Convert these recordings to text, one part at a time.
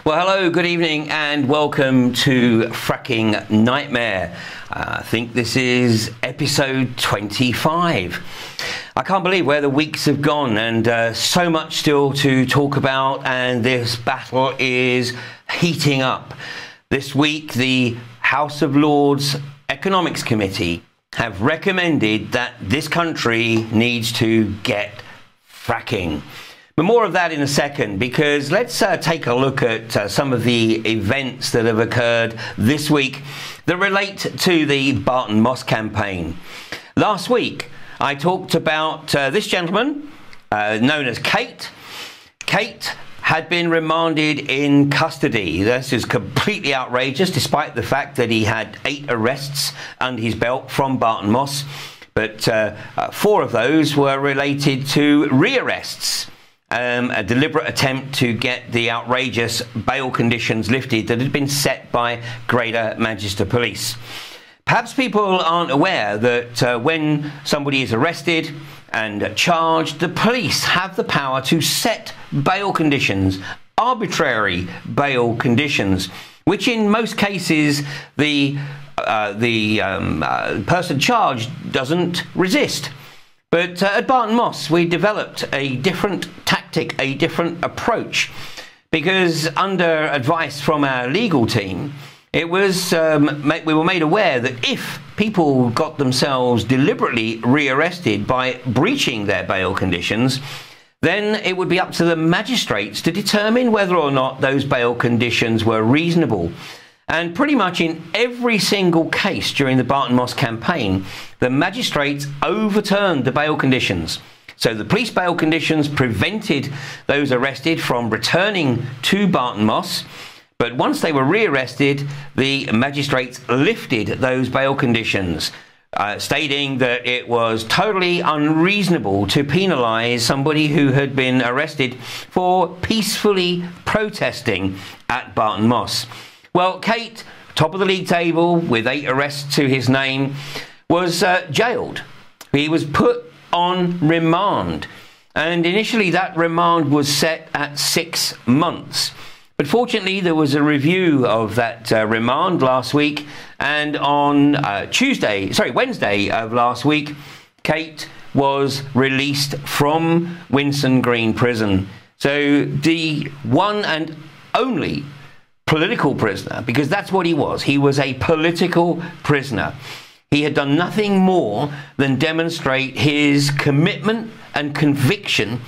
Well, hello, good evening, and welcome to Fracking Nightmare. I think this is episode 25. I can't believe where the weeks have gone, and so much still to talk about, and this battle is heating up. This week, the House of Lords Economics Committee have recommended that this country needs to get fracking. But more of that in a second, because let's take a look at some of the events that have occurred this week that relate to the Barton Moss campaign. Last week, I talked about this gentleman known as Kate. Kate had been remanded in custody. This is completely outrageous, despite the fact that he had 8 arrests under his belt from Barton Moss. But 4 of those were related to rearrests. A deliberate attempt to get the outrageous bail conditions lifted that had been set by Greater Manchester Police. Perhaps people aren't aware that when somebody is arrested and charged, the police have the power to set bail conditions, arbitrary bail conditions, which in most cases the person charged doesn't resist. But at Barton Moss, we developed a different tactic, a different approach, because under advice from our legal team, it was we were made aware that if people got themselves deliberately rearrested by breaching their bail conditions, then it would be up to the magistrates to determine whether or not those bail conditions were reasonable. And pretty much in every single case during the Barton Moss campaign, the magistrates overturned the bail conditions. So the police bail conditions prevented those arrested from returning to Barton Moss. But once they were rearrested, the magistrates lifted those bail conditions, stating that it was totally unreasonable to penalise somebody who had been arrested for peacefully protesting at Barton Moss. Well, Kate, top of the league table with 8 arrests to his name, was jailed. He was put on remand, and initially that remand was set at 6 months. But fortunately, there was a review of that remand last week, and on Wednesday of last week, Kate was released from Winson Green Prison. So the one and only political prisoner, because that's what he was. He was a political prisoner. He had done nothing more than demonstrate his commitment and conviction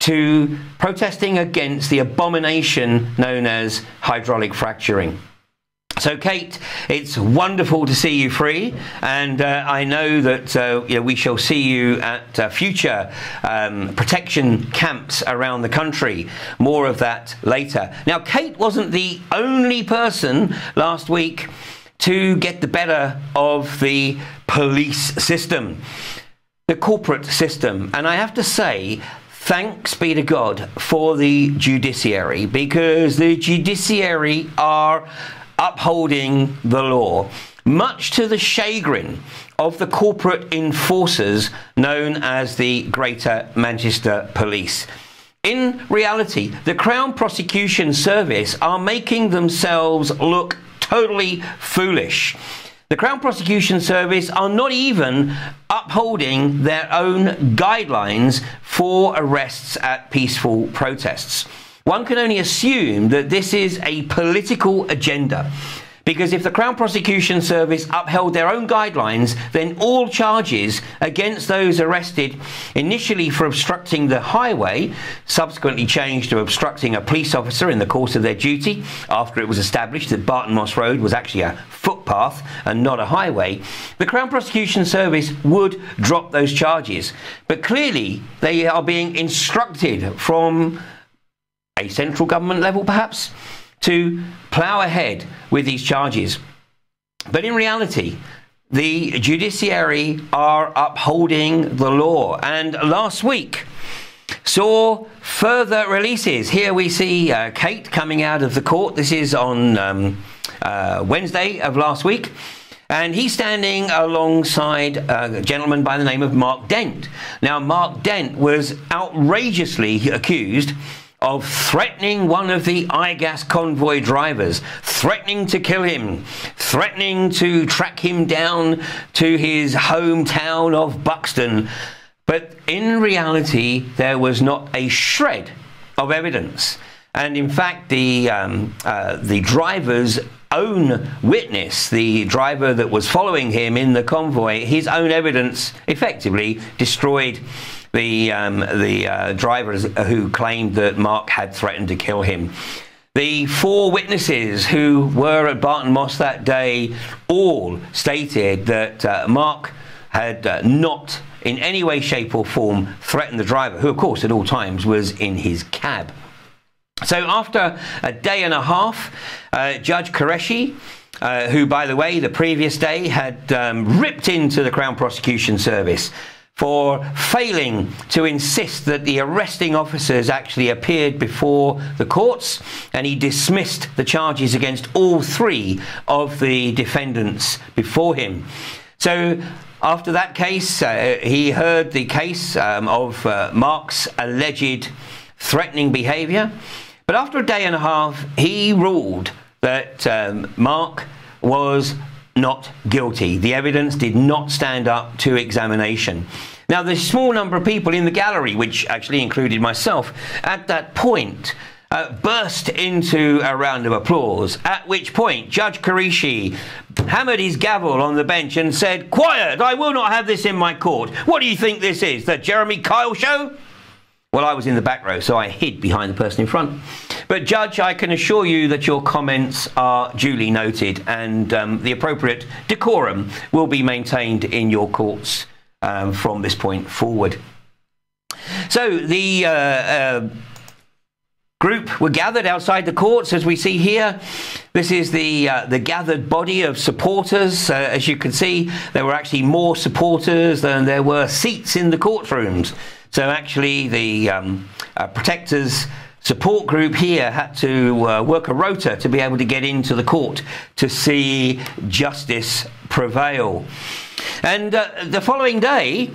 to protesting against the abomination known as hydraulic fracturing. So, Kate, it's wonderful to see you free, and I know that we shall see you at future protection camps around the country. More of that later. Now, Kate wasn't the only person last week to get the better of the police system, the corporate system. And I have to say, thanks be to God for the judiciary, because the judiciary are upholding the law, much to the chagrin of the corporate enforcers known as the Greater Manchester Police. In reality, the Crown Prosecution Service are making themselves look totally foolish. The Crown Prosecution Service are not even upholding their own guidelines for arrests at peaceful protests. One can only assume that this is a political agenda, because if the Crown Prosecution Service upheld their own guidelines, then all charges against those arrested initially for obstructing the highway, subsequently changed to obstructing a police officer in the course of their duty after it was established that Barton Moss Road was actually a footpath and not a highway, the Crown Prosecution Service would drop those charges. But clearly they are being instructed from a central government level, perhaps, to plough ahead with these charges. But in reality, the judiciary are upholding the law. And last week saw further releases. Here we see Kate coming out of the court. This is on Wednesday of last week. And he's standing alongside a gentleman by the name of Mark Dent. Now, Mark Dent was outrageously accused of threatening one of the iGas convoy drivers, threatening to kill him, threatening to track him down to his hometown of Buxton. But in reality, there was not a shred of evidence. And in fact, the driver's own witness, the driver that was following him in the convoy, his own evidence effectively destroyed the drivers who claimed that Mark had threatened to kill him. The 4 witnesses who were at Barton Moss that day all stated that Mark had not in any way, shape or form threatened the driver, who of course at all times was in his cab. So after a day and a half, Judge Qureshi, who by the way the previous day had ripped into the Crown Prosecution Service for failing to insist that the arresting officers actually appeared before the courts, and he dismissed the charges against all 3 of the defendants before him. So after that case, he heard the case of Mark's alleged threatening behaviour. But after a day and a half, he ruled that Mark was not guilty. The evidence did not stand up to examination. Now, the small number of people in the gallery, which actually included myself, at that point burst into a round of applause, at which point Judge Qureshi hammered his gavel on the bench and said, "Quiet! I will not have this in my court. What do you think this is, the Jeremy Kyle show?" Well, I was in the back row, so I hid behind the person in front. But Judge, I can assure you that your comments are duly noted, and the appropriate decorum will be maintained in your courts from this point forward. So the group were gathered outside the courts, as we see here. This is the gathered body of supporters. As you can see, there were actually more supporters than there were seats in the courtrooms. So actually the protectors support group here had to work a rota to be able to get into the court to see justice prevail. And the following day,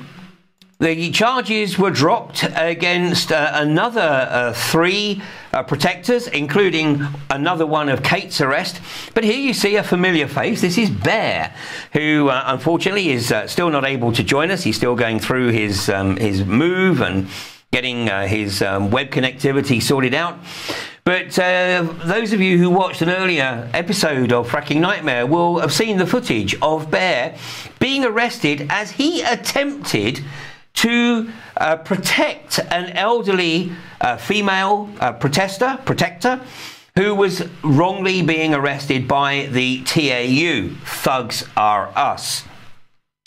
the charges were dropped against another 3 protectors, including another one of Kate's arrest. But here you see a familiar face. This is Bear, who unfortunately is still not able to join us. He's still going through his move and getting his web connectivity sorted out. But those of you who watched an earlier episode of Fracking Nightmare will have seen the footage of Bear being arrested as he attempted to protect an elderly female protector who was wrongly being arrested by the TAU, Thugs Are Us.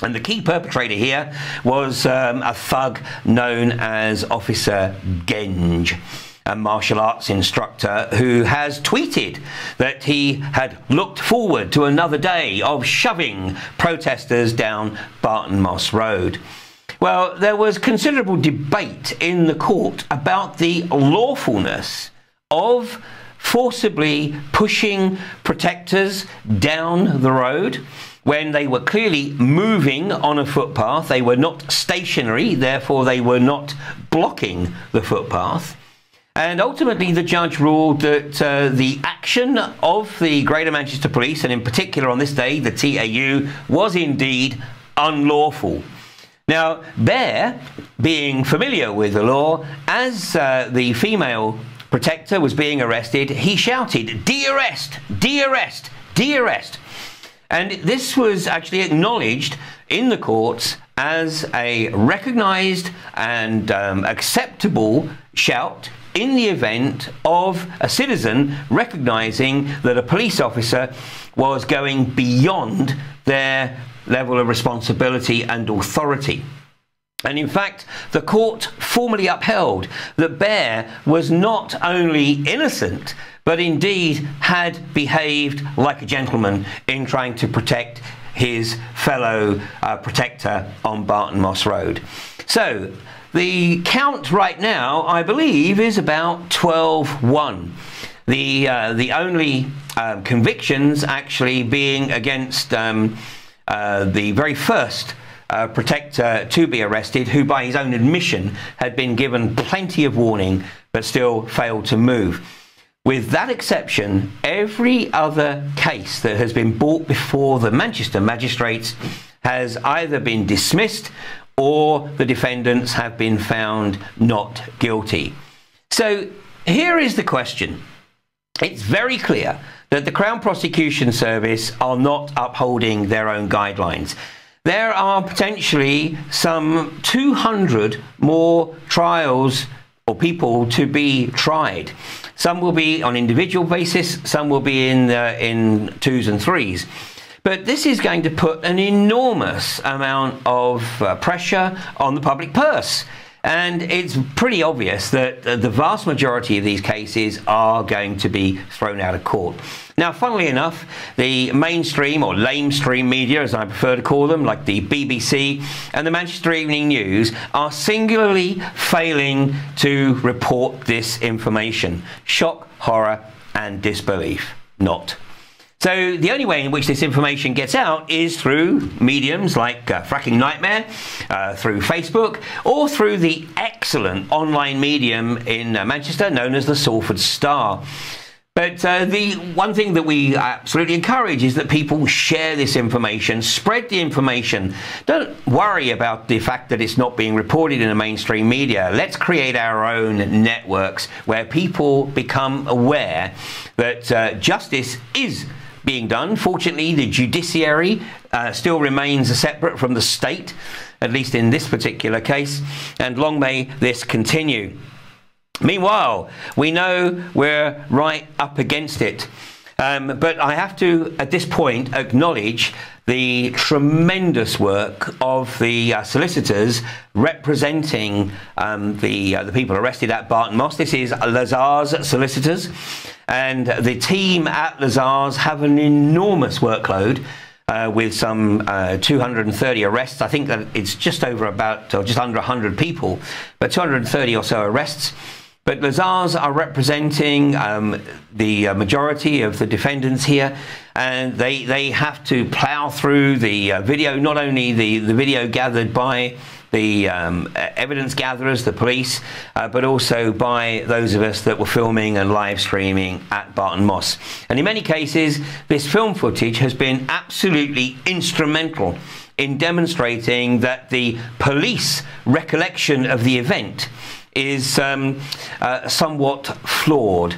And the key perpetrator here was a thug known as Officer Genge, a martial arts instructor who has tweeted that he had looked forward to another day of shoving protesters down Barton Moss Road. Well, there was considerable debate in the court about the lawfulness of forcibly pushing protectors down the road when they were clearly moving on a footpath. They were not stationary, therefore they were not blocking the footpath. And ultimately the judge ruled that the action of the Greater Manchester Police, and in particular on this day the TAU, was indeed unlawful. Now, Bear, being familiar with the law, as the female protector was being arrested, he shouted, "De-arrest! De-arrest! De-arrest!" And this was actually acknowledged in the courts as a recognised and acceptable shout in the event of a citizen recognising that a police officer was going beyond their level of responsibility and authority. And in fact, the court formally upheld that Bear was not only innocent, but indeed had behaved like a gentleman in trying to protect his fellow protector on Barton Moss Road. So the count right now, I believe, is about 12-1. The only convictions actually being against the very first protector to be arrested, who by his own admission had been given plenty of warning but still failed to move. With that exception, every other case that has been brought before the Manchester magistrates has either been dismissed or the defendants have been found not guilty. So here is the question. It's very clear that the Crown Prosecution Service are not upholding their own guidelines. There are potentially some 200 more trials or people to be tried. Some will be on individual basis, some will be in twos and threes. But this is going to put an enormous amount of pressure on the public purse. And it's pretty obvious that the vast majority of these cases are going to be thrown out of court. Now, funnily enough, the mainstream or lamestream media, as I prefer to call them, like the BBC and the Manchester Evening News, are singularly failing to report this information. Shock, horror, and disbelief. Not. So the only way in which this information gets out is through mediums like Fracking Nightmare, through Facebook, or through the excellent online medium in Manchester known as the Salford Star. But the one thing that we absolutely encourage is that people share this information, spread the information. Don't worry about the fact that it's not being reported in the mainstream media. Let's create our own networks where people become aware that justice is being done. Fortunately, the judiciary still remains separate from the state, at least in this particular case, and long may this continue. Meanwhile, we know we're right up against it. But I have to, at this point, acknowledge the tremendous work of the solicitors representing the people arrested at Barton Moss. This is Lazar's solicitors, and the team at Lazar's have an enormous workload with some 230 arrests. I think that it's just over about, or just under 100 people, but 230 or so arrests. But Lazar's are representing the majority of the defendants here, and they have to plough through the video, not only the video gathered by the evidence gatherers, the police, but also by those of us that were filming and live streaming at Barton Moss. And in many cases, this film footage has been absolutely instrumental in demonstrating that the police recollection of the event is somewhat flawed.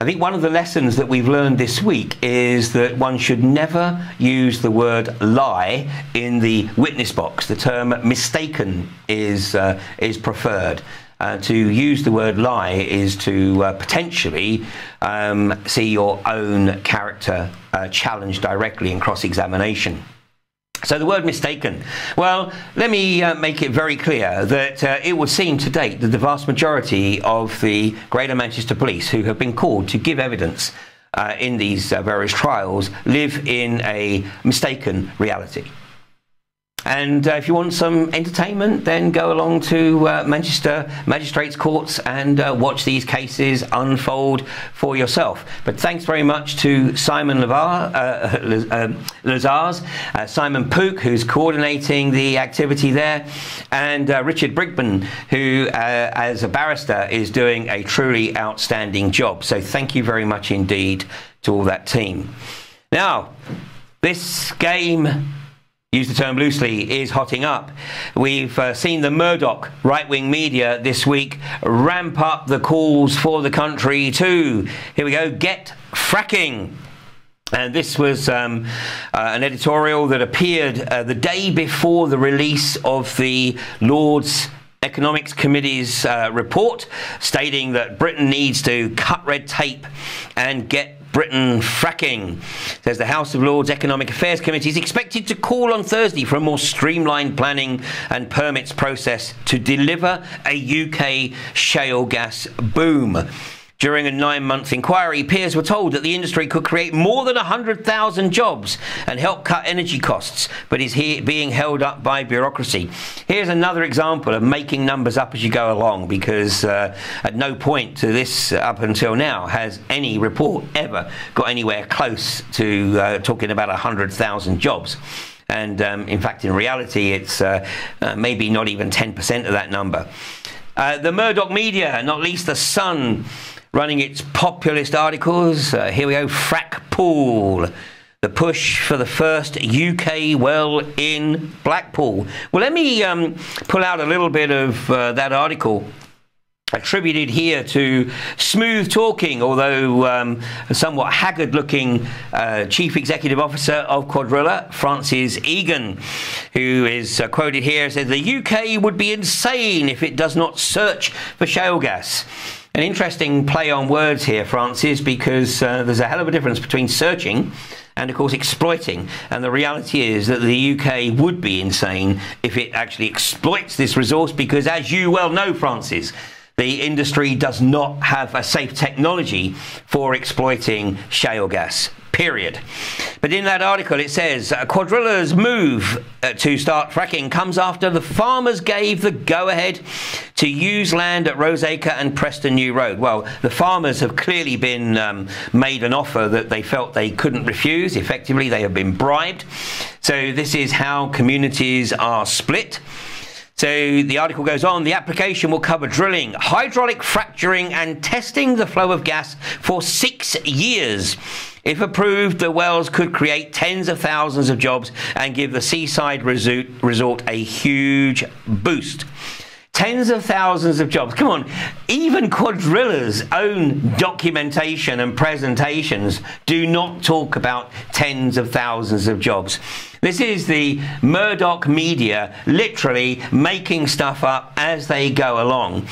I think one of the lessons that we've learned this week is that one should never use the word lie in the witness box. The term mistaken is preferred. To use the word lie is to potentially see your own character challenged directly in cross-examination. So the word mistaken. Well, let me make it very clear that it would seem to date that the vast majority of the Greater Manchester Police who have been called to give evidence in these various trials live in a mistaken reality. And if you want some entertainment, then go along to Manchester Magistrates Courts and watch these cases unfold for yourself. But thanks very much to Simon Lazar's, Simon Pook, who's coordinating the activity there, and Richard Brigman, who, as a barrister, is doing a truly outstanding job. So thank you very much indeed to all that team. Now, this game, use the term loosely, is hotting up. We've seen the Murdoch right-wing media this week ramp up the calls for the country to, here we go, get fracking. And this was an editorial that appeared the day before the release of the Lords Economics Committee's report, stating that Britain needs to cut red tape and get Britain fracking. Says the House of Lords Economic Affairs Committee is expected to call on Thursday for a more streamlined planning and permits process to deliver a UK shale gas boom. During a 9-month inquiry, peers were told that the industry could create more than 100,000 jobs and help cut energy costs, but is here being held up by bureaucracy. Here's another example of making numbers up as you go along, because at no point to this up until now has any report ever got anywhere close to talking about 100,000 jobs. And in fact, in reality, it's maybe not even 10% of that number. The Murdoch media, not least the Sun, running its populist articles. Here we go, frack pool. The push for the first UK well in Blackpool. Well, let me pull out a little bit of that article, attributed here to smooth talking, although a somewhat haggard-looking Chief Executive Officer of Quadrilla, Francis Egan, who is quoted here, says, "The UK would be insane if it does not search for shale gas." An interesting play on words here, Francis, because there's a hell of a difference between searching and, of course, exploiting. And the reality is that the UK would be insane if it actually exploits this resource, because, as you well know, Francis, the industry does not have a safe technology for exploiting shale gas, period. But in that article it says, Quadrilla's move to start fracking comes after the farmers gave the go-ahead to use land at Roseacre and Preston New Road. Well, the farmers have clearly been made an offer that they felt they couldn't refuse. Effectively, they have been bribed. So this is how communities are split. So the article goes on, the application will cover drilling, hydraulic fracturing and testing the flow of gas for 6 years. If approved, the wells could create tens of thousands of jobs and give the seaside resort a huge boost. Tens of thousands of jobs. Come on, even Quadrilla's own documentation and presentations do not talk about tens of thousands of jobs. This is the Murdoch media literally making stuff up as they go along.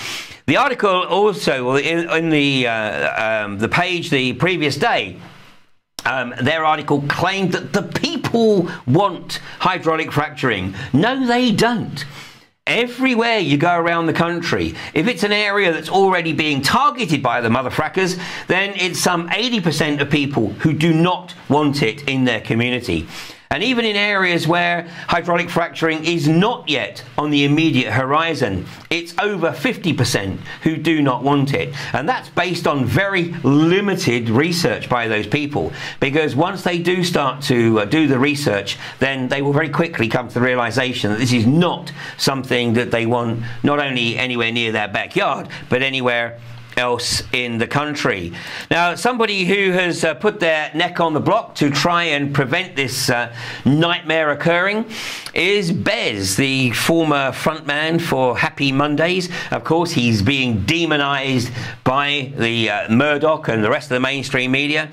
The article also, in the page the previous day, their article claimed that the people want hydraulic fracturing. No, they don't. Everywhere you go around the country, if it's an area that's already being targeted by the mother frackers, then it's some 80% of people who do not want it in their community. And even in areas where hydraulic fracturing is not yet on the immediate horizon, it's over 50% who do not want it. And that's based on very limited research by those people, because once they do start to do the research, then they will very quickly come to the realization that this is not something that they want, not only anywhere near their backyard, but anywhere else in the country. Now, somebody who has put their neck on the block to try and prevent this nightmare occurring is Bez, the former frontman for Happy Mondays. Of course, he's being demonized by the Murdoch and the rest of the mainstream media.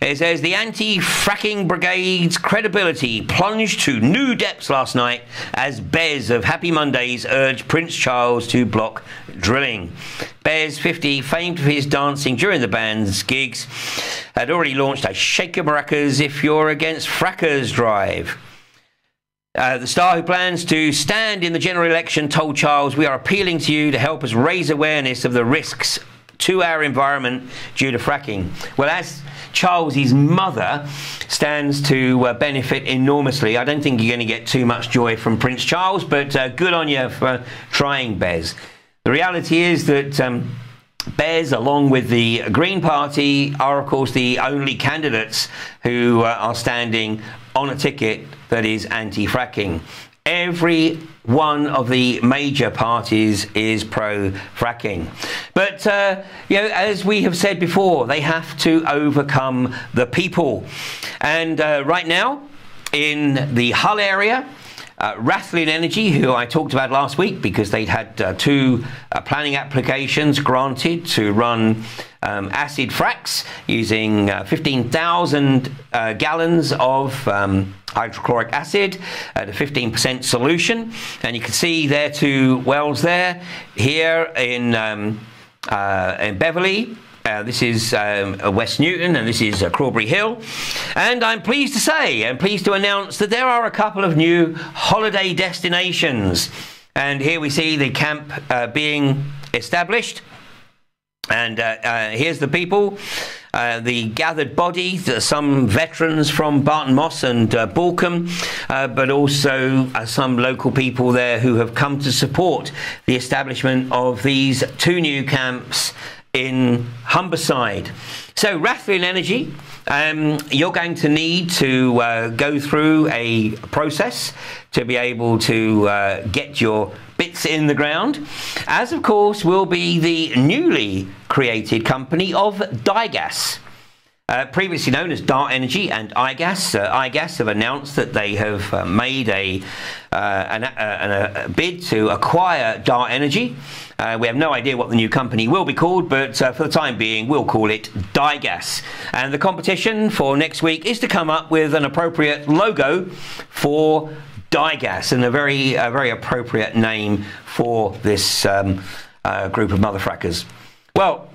It says, the anti-fracking brigade's credibility plunged to new depths last night as Bez of Happy Mondays urged Prince Charles to block drilling. Bez, 50, famed for his dancing during the band's gigs, had already launched a Shake Your Maracas If You're Against Frackers drive. The star, who plans to stand in the general election, told Charles, "We are appealing to you to help us raise awareness of the risks to our environment due to fracking." Well, as Charles's mother stands to benefit enormously, I don't think you're going to get too much joy from Prince Charles, but good on you for trying, Bez. The reality is that Bez, along with the Green Party, are of course the only candidates who are standing on a ticket that is anti-fracking. Every one of the major parties is pro-fracking. But, you know, as we have said before, they have to overcome the people. And right now, in the Hull area, Rathlin Energy, who I talked about last week because they'd had two planning applications granted to run acid fracks using 15,000 gallons of hydrochloric acid at a 15% solution. And you can see there two wells there, here in Beverley. This is West Newton, and this is Crawberry Hill. And I'm pleased to say, and pleased to announce, that there are a couple of new holiday destinations. And here we see the camp being established. And here's the people, the gathered body, some veterans from Barton Moss and Balcombe, but also some local people there who have come to support the establishment of these two new camps in Humberside. So Rathlin Energy, you're going to need to go through a process to be able to get your bits in the ground, as of course will be the newly created company of iGas. Previously known as Dart Energy and iGas. iGas have announced that they have made a bid to acquire Dart Energy. We have no idea what the new company will be called, but for the time being we'll call it iGas. And the competition for next week is to come up with an appropriate logo for iGas, and a very appropriate name for this group of motherfrackers. Well,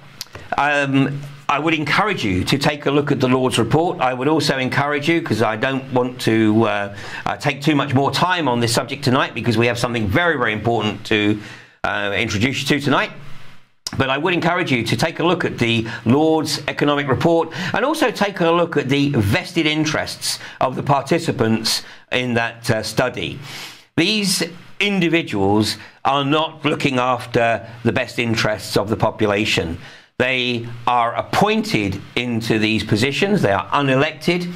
I would encourage you to take a look at the Lord's report. I would also encourage you, because I don't want to take too much more time on this subject tonight, because we have something very important to introduce you to tonight. But I would encourage you to take a look at the Lord's economic report, and also take a look at the vested interests of the participants in that study. These individuals are not looking after the best interests of the population. They are appointed into these positions, they are unelected,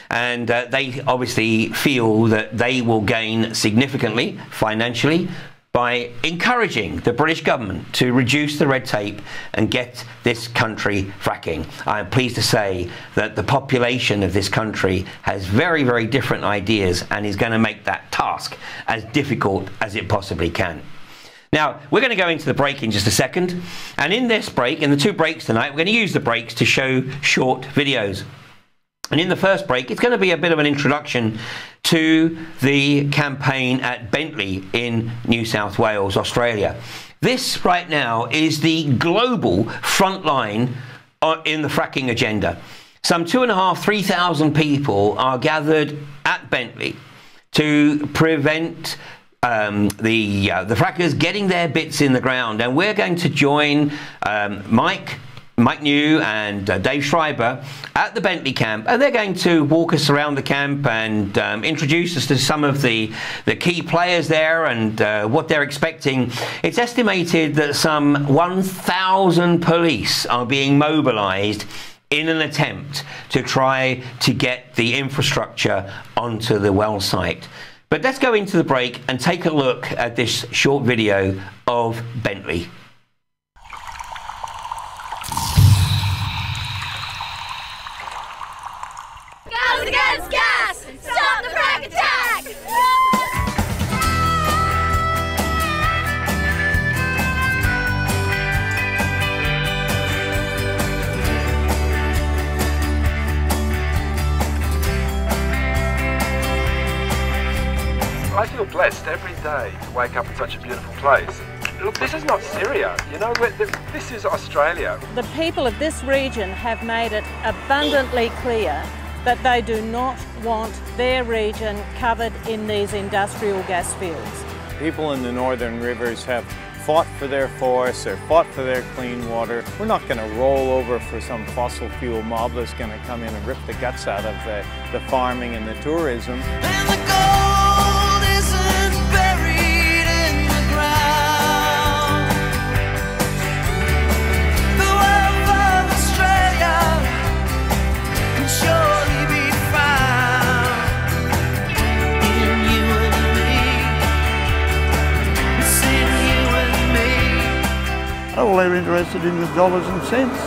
and they obviously feel that they will gain significantly financially by encouraging the British government to reduce the red tape and get this country fracking. I'm pleased to say that the population of this country has very different ideas, and is going to make that task as difficult as it possibly can. Now, we're going to go into the break in just a second, and in this break, in the two breaks tonight, we're going to use the breaks to show short videos. And in the first break, it's going to be a bit of an introduction to the campaign at Bentley in New South Wales, Australia. This right now is the global front line in the fracking agenda. Some 2,500–3,000 people are gathered at Bentley to prevent the frackers getting their bits in the ground, and we're going to join Mike New and Dave Schreiber at the Bentley camp, and they're going to walk us around the camp and introduce us to some of the key players there and what they're expecting. It's estimated that some 1,000 police are being mobilized in an attempt to try to get the infrastructure onto the well site. But let's go into the break and take a look at this short video of Bentley. Gas against gas! Stop the frack attack! I feel blessed every day to wake up in such a beautiful place. Look, this is not Syria, you know, this is Australia. The people of this region have made it abundantly clear that they do not want their region covered in these industrial gas fields. People in the northern rivers have fought for their forests, they've fought for their clean water. We're not going to roll over for some fossil fuel mob that's going to come in and rip the guts out of the farming and the tourism. And the gold isn't buried in the ground. The wealth of Australia can surely be found in you and me. It's in you and me. All they're interested in the dollars and cents.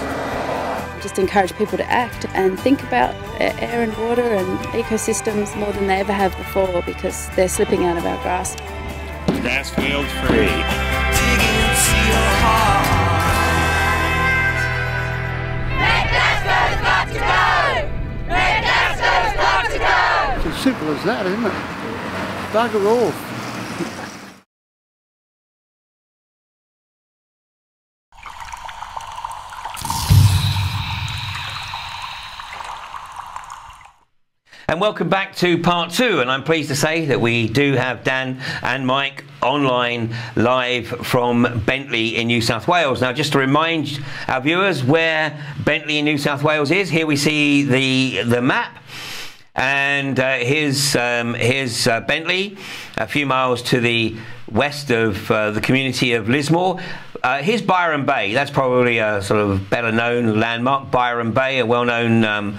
Just encourage people to act and think about air and water and ecosystems more than they ever have before, because they're slipping out of our grasp. Gas fields free. Dig into your heart. Red Gasco's got to go! Red Gasco's got to go! It's as simple as that, isn't it? Bugger off. And welcome back to part two, and I'm pleased to say that we do have Dan and Mike online live from Bentley in New South Wales. Now, just to remind our viewers where Bentley in New South Wales is, here we see the map, and here's Bentley, a few miles to the west of the community of Lismore. here's Byron Bay. That's probably a sort of better-known landmark. Byron Bay, a well-known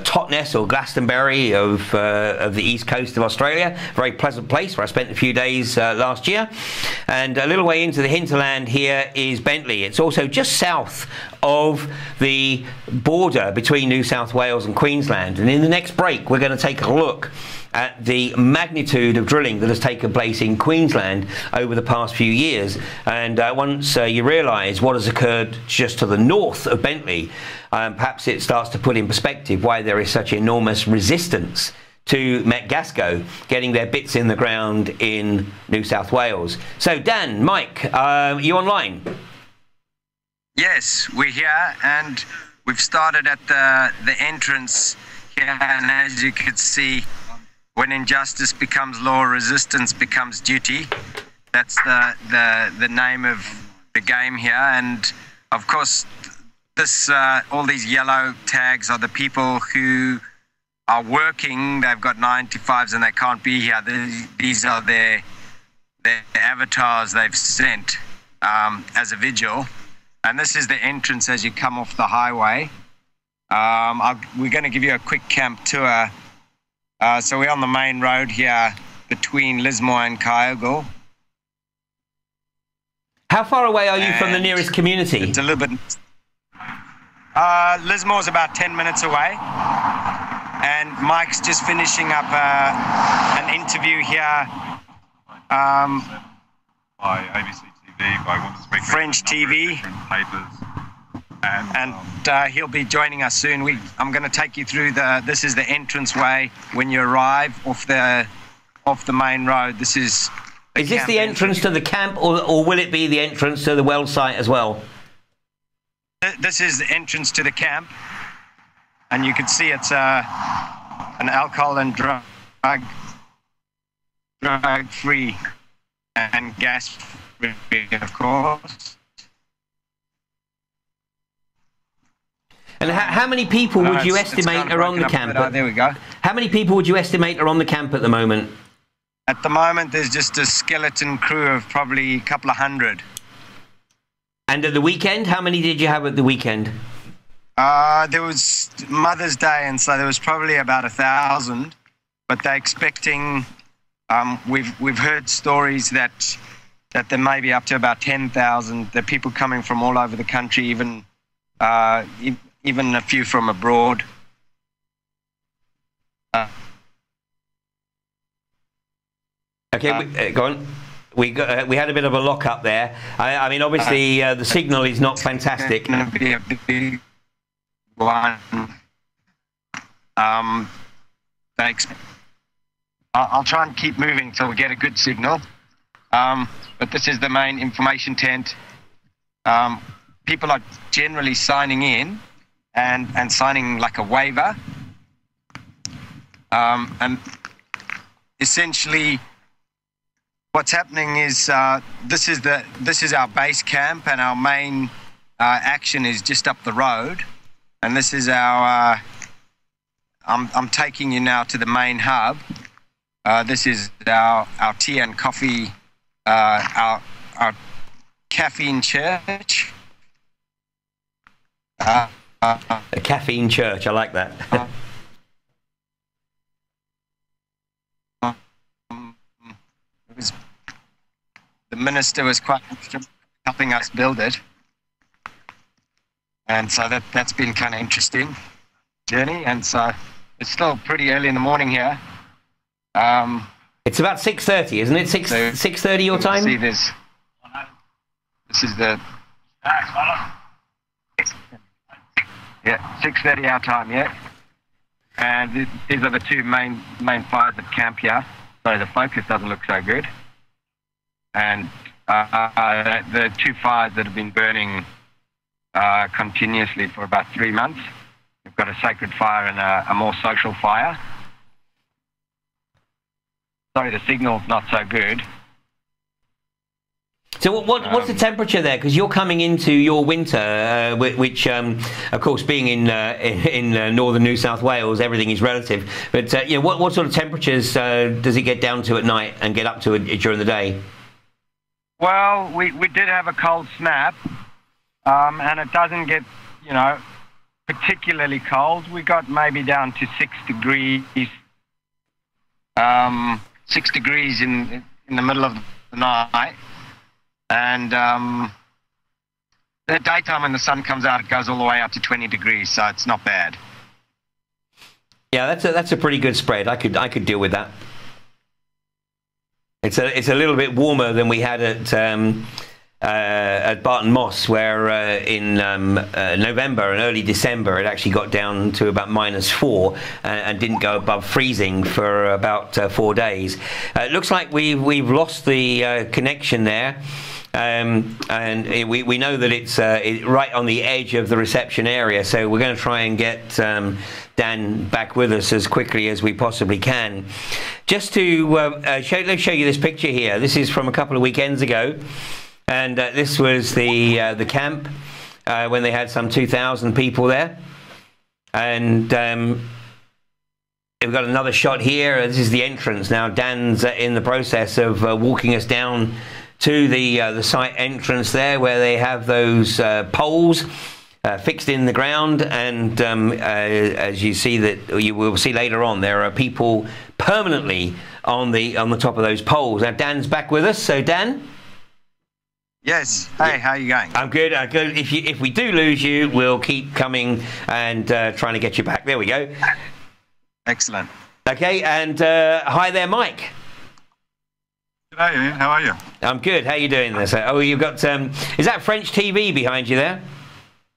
Totnes or Glastonbury of the east coast of Australia. Very pleasant place where I spent a few days last year. And a little way into the hinterland here is Bentley. It's also just south of the border between New South Wales and Queensland. And in the next break, we're going to take a look at the magnitude of drilling that has taken place in Queensland over the past few years. And once you realise what has occurred just to the north of Bentley, perhaps it starts to put in perspective why there is such enormous resistance to Metgasco getting their bits in the ground in New South Wales. So Dan, Mike, you online? Yes, we're here, and we've started at the entrance here, and as you can see, when injustice becomes law, resistance becomes duty. That's the name of the game here. And of course, this all these yellow tags are the people who are working. They've got 9-to-5s and they can't be here. These are their avatars they've sent as a vigil. And this is the entrance as you come off the highway. We're going to give you a quick camp tour. So we're on the main road here between Lismore and Kyogle. How far away are you from the nearest community? It's a little bit... Lismore's about 10 minutes away. And Mike's just finishing up an interview here. By ABC TV, by Women's Week, French TV. Papers. And he'll be joining us soon. I'm going to take you through this is the entranceway when you arrive off the main road. This is this the entrance to the camp, or will it be the entrance to the well site as well? This is the entrance to the camp, and you can see it's an alcohol and drug-free and gas-free, of course. And how many people would you estimate are on the camp? There we go. How many people would you estimate are on the camp at the moment? At the moment, there's just a skeleton crew of probably a couple of hundred. And at the weekend, how many did you have at the weekend? There was Mother's Day, and so there was probably about 1,000. But they're expecting. We've heard stories that there may be up to about 10,000. There are people coming from all over the country, even a few from abroad. Okay, go on. We had a bit of a lock up there. I mean, obviously, the signal is not fantastic. It's going to be a big one. I'll try and keep moving till we get a good signal. But this is the main information tent. People are generally signing in and signing like a waiver. And essentially, what's happening is this is our base camp, and our main action is just up the road. And this is our. I'm taking you now to the main hub. This is our tea and coffee, our caffeine church. A caffeine church, I like that. The minister was quite helping us build it, and so that's been kind of interesting journey. And so it's still pretty early in the morning here. It's about 6:30, isn't it? 6:30 your time. See, this is the 6:30 our time, yeah. And these are the two main fires at camp here. So the focus doesn't look so good. And the two fires that have been burning continuously for about 3 months. We've got a sacred fire and a more social fire. Sorry, the signal's not so good. So what's the temperature there? Because you're coming into your winter, which, of course, being in northern New South Wales, everything is relative. But you know, what sort of temperatures does it get down to at night and get up to during the day? Well, we did have a cold snap, and it doesn't get, you know, particularly cold. We got maybe down to 6 degrees, 6 degrees in the middle of the night, and the daytime when the sun comes out, it goes all the way up to 20 degrees, so it's not bad. Yeah, that's a pretty good spread. I could deal with that. It's a little bit warmer than we had at Barton Moss, where in November and early December it actually got down to about -4 and didn't go above freezing for about 4 days. It looks like we've lost the connection there. And we know that it's right on the edge of the reception area, so we're going to try and get Dan back with us as quickly as we possibly can. Just to let's show you this picture here. This is from a couple of weekends ago, and this was the camp when they had some 2,000 people there. And we've got another shot here. This is the entrance. Now Dan's in the process of walking us down to the site entrance there, where they have those poles fixed in the ground, and as you see, that you will see later on, there are people permanently on the top of those poles. Now Dan's back with us. So Dan. Yes. Hey, how are you going? I'm good. Good. If we do lose you, we'll keep coming and trying to get you back. There we go. Excellent. Okay, and hi there, Mike. G'day, Ian. How are you? I'm good. How are you doing there? Oh, you've got is that French TV behind you there?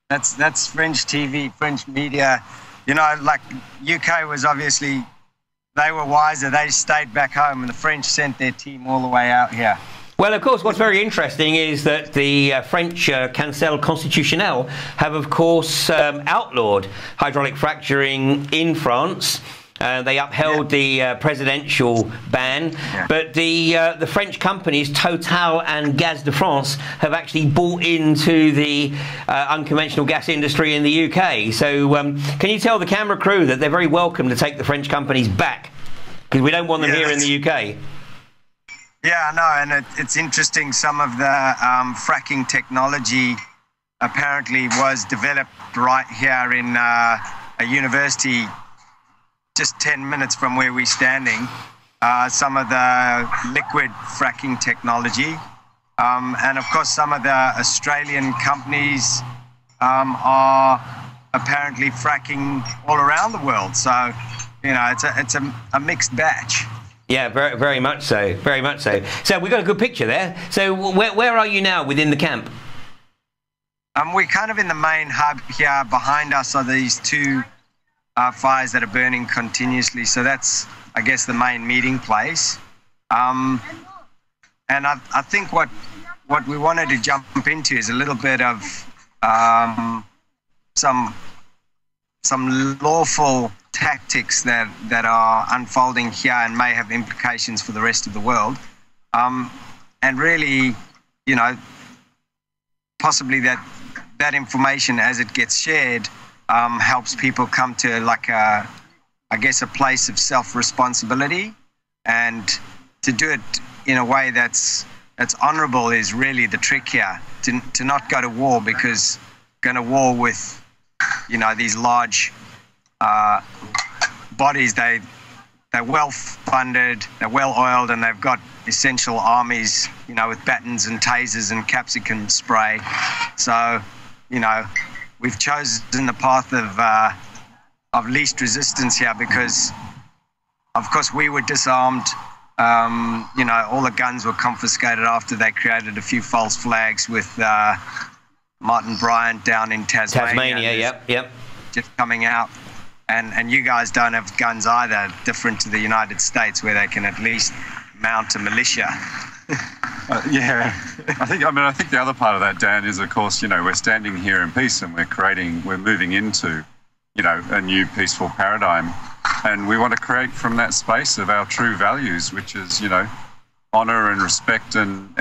That's French TV, French media. You know, like UK was obviously, they were wiser. They stayed back home, and the French sent their team all the way out here. Well, of course, what's very interesting is that the French Conseil Constitutionnel have, of course, outlawed hydraulic fracturing in France. They upheld the presidential ban, but the French companies Total and Gaz de France have actually bought into the unconventional gas industry in the UK. So can you tell the camera crew that they're very welcome to take the French companies back, because we don't want them here in the UK. Yeah, I know, and it's interesting. Some of the fracking technology apparently was developed right here in a university just 10 minutes from where we're standing. Some of the liquid fracking technology, and of course some of the Australian companies are apparently fracking all around the world. So, you know, it's a mixed batch. Yeah, very much so, very much so. So we've got a good picture there. So where are you now within the camp? We're kind of in the main hub here. Behind us are these two fires that are burning continuously. So that's, I guess, the main meeting place. And I think what we wanted to jump into is a little bit of some lawful tactics that are unfolding here and may have implications for the rest of the world, and really, you know, possibly that information, as it gets shared, helps people come to, like, I guess, a place of self-responsibility, and to do it in a way that's honourable is really the trick here. To not go to war, because going to war with, you know, these large bodies, they're well funded, they're well oiled, and they've got essential armies, you know, with batons and tasers and capsicum spray. So, you know, we've chosen the path of least resistance here, because of course we were disarmed. You know, all the guns were confiscated after they created a few false flags with Martin Bryant down in Tasmania. Yep. Just coming out. And you guys don't have guns either, different to the United States, where they can at least mount a militia. Yeah, I think the other part of that, Dan, is, of course, you know, we're standing here in peace, and we're moving into, you know, a new peaceful paradigm, and we want to create from that space of our true values, which is, you know, honour and respect and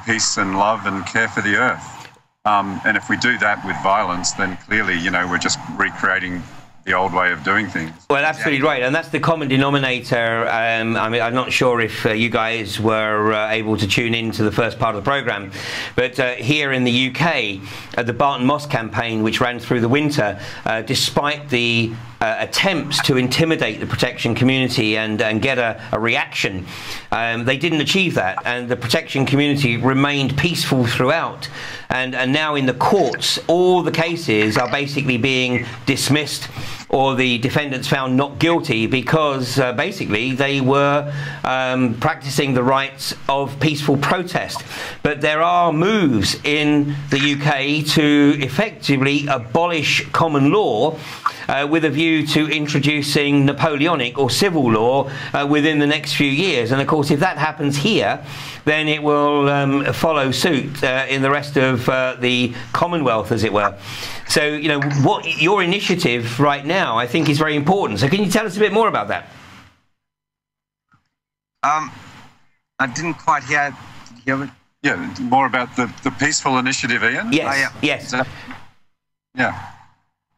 peace and love and care for the earth. And if we do that with violence, then clearly, you know, we're just recreating the old way of doing things. Well, absolutely right, and that's the common denominator. I mean, I'm not sure if you guys were able to tune in to the first part of the programme, but here in the UK, the Barton Moss campaign, which ran through the winter, despite the attempts to intimidate the protection community and get a reaction, they didn't achieve that, and the protection community remained peaceful throughout. And now in the courts, all the cases are basically being dismissed, or the defendants found not guilty, because basically they were practicing the rights of peaceful protest. But there are moves in the UK to effectively abolish common law with a view to introducing Napoleonic or civil law within the next few years. And of course, if that happens here, then it will follow suit in the rest of the Commonwealth, as it were. So, you know, what your initiative right now, I think, is very important. So can you tell us a bit more about that? I didn't quite hear. Did you hear it? Yeah, more about the peaceful initiative, Ian? Yes, yes. Yeah.